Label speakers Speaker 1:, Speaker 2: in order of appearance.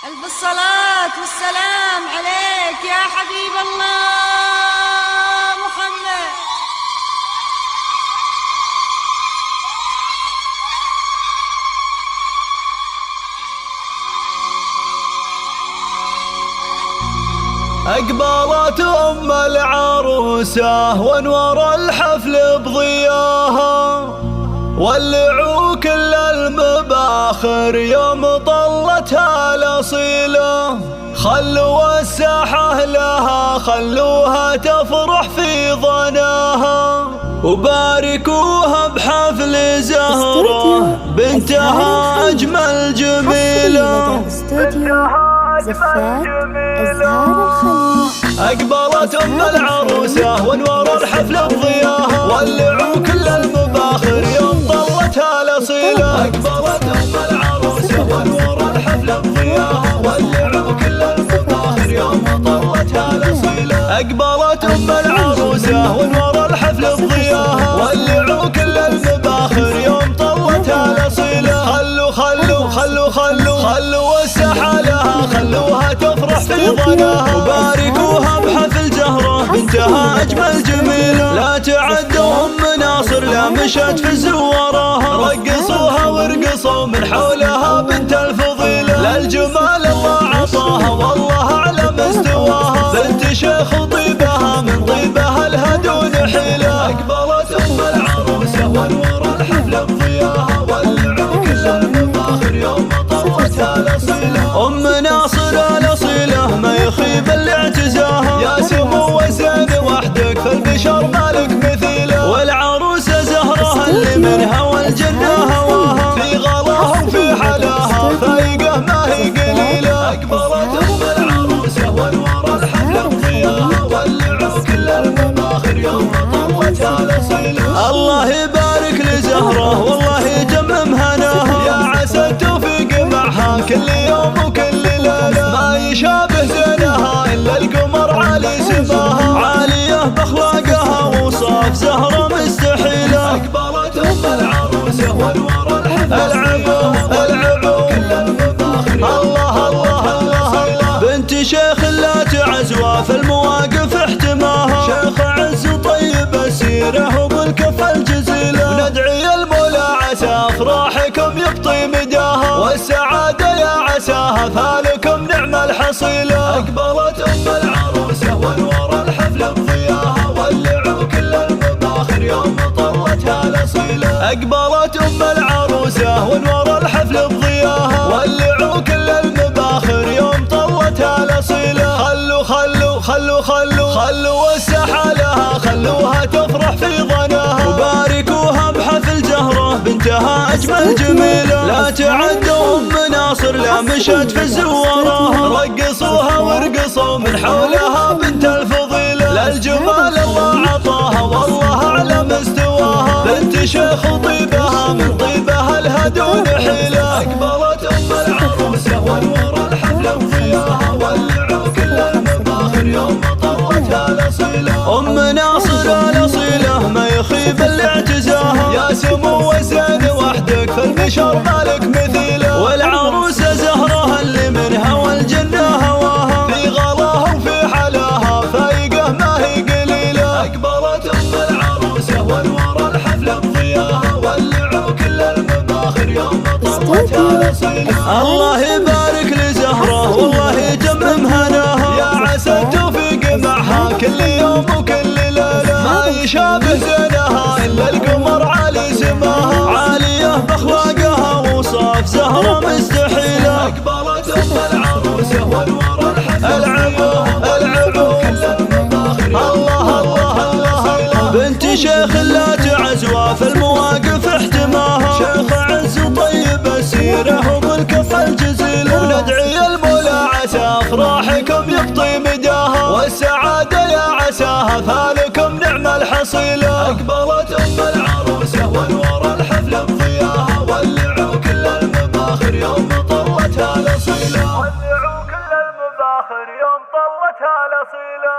Speaker 1: ألف الصلاة والسلام عليك يا حبيب الله محمد.
Speaker 2: أقبلت أم العروسة وانور الحفل بضياها، ولعوا كل المباخر يوم طلتها الأصيلة. خلوا الساحة لها، خلوها تفرح في ظناها، وباركوها بحفل زهرة بنتها أجمل جميلة.
Speaker 3: زفات أزهار الخليل.
Speaker 2: أقبلت أم العروسة وانور الحفل بضياها، ولعوا كل المباخر يوم طلتها الأصيلة. أقبلت أم العروسة وانور الحفل بضياها، ولعوا كل المباخر يوم طلتها الأصيلة. أقبلت أم العروسة وانور الحفل بضياها، ولعوا كل المباخر يوم طلتها الأصيلة. خلوا الساحة لها، خلوها تفرح في ظناها، وباركوها بحفل زهرة بنتها أجمل جميلة. لا تعدوا أم ناصر لا مشت في زوارها، رقصوها وارقصوا من حولها بنت الفضيلة. للجمال الله عطاها والله أعلى مستواها، بنت شيخ وطيبها من طيبها لها دون حيلة. أقبلت أم العروسة وانور الحفل بضياها، ولعوا كل المفاخر يوم طلتها الأصيلة. أم ناصر الأصيلة ما يخيب اللي اعتزاها، يا سمو وزين وحدك في البشر مالك مثيله. والعروسة زهرها اللي منها والجنة هواها، في غلاها وفي حلاها فايقة ما هي قليلة. أقبلت أم العروسة وانور الحفل بضياها، ولعوا كل المباخر يوم طلتها الأصيلة. الله يبارك لزهره والله يجمم هناها، يا عسى التوفيق معها كل يوم وكل ليلة. ما يشابه زينها إلا القمر عالي سماها، عالية بأخلاقها وصاف زهرة مستحيلة. أقبلت أم العروسة وانور الحفل العبوا كل المفاخر الله بنت شيخ لا تعزوى في المواقف احتماها، شيخ عز طيب السيرة وبالكف الجزيلة. ندعي المولى عسى أفراحكم يبطي مداها، والسعادة يا عساها فالكم نعم الحصيلة. أقبلت أم العروسة وانور الحفل بضياها، ولعوا كل المباخر يوم طلتها الأصيلة. أقبلت أم العروسة وانور الحفل بضياها، ولعوا كل المباخر يوم طلتها الأصيلة. خلوا الساحة لها، خلوها تفرح في ظناها، وباركوها بحفل زهرة بنتها أجمل جميلة. لا تعدوا أم ناصر لا مشت في زوارها، رقصوها وارقصوا من حولها بنت الفضيلة. للجمال الله عطاها والله أعلى مستواها، بنت شيخ وطيبها من طيبها لها دون حيلة. أقبلت أم العروسة وانور الحفل بضياها، ولعوا كل المباخر يوم طلتها الأصيلة. أم ناصر الأصيلة ما يخيب اللي اعتزاها، يا سمو وزين وحدك في البشر مالك مثيله. والعروسة زهرها اللي منها والجنة هواها، في غلاها وفي حلاها فايقة ما هي قليلة. أقبلت أم العروسة وانور الحفل بضياها، ولعوا كل المباخر يوم طلتها الأصيلة. الله يبارك لزهره والله يجمم هناها، يا عسى التوفيق معها كل يوم وكل ليلة. ما يشابه زينها إلا القمر عالي سماها، عالية بأخلاقها وصاف زهرة مستحيلة. أقبلت أم العروسة وانور الحفل العبوا كل المباخر الله بنت شيخ لا تعزوى في المواقف احتماها، شيخ عز طيب السيرة وبالكف الجزيلة. وندعي المولى عسى أفراحكم يبطي مداها، والسعادة يا عساها فالكم نعم الحصيلة. أقبلت أم العروسة وانور الحفل بضياها، ولعوا كل المباخر يوم طلتها الأصيلة. ولعوا كل المباخر يوم طلتها الأصيلة.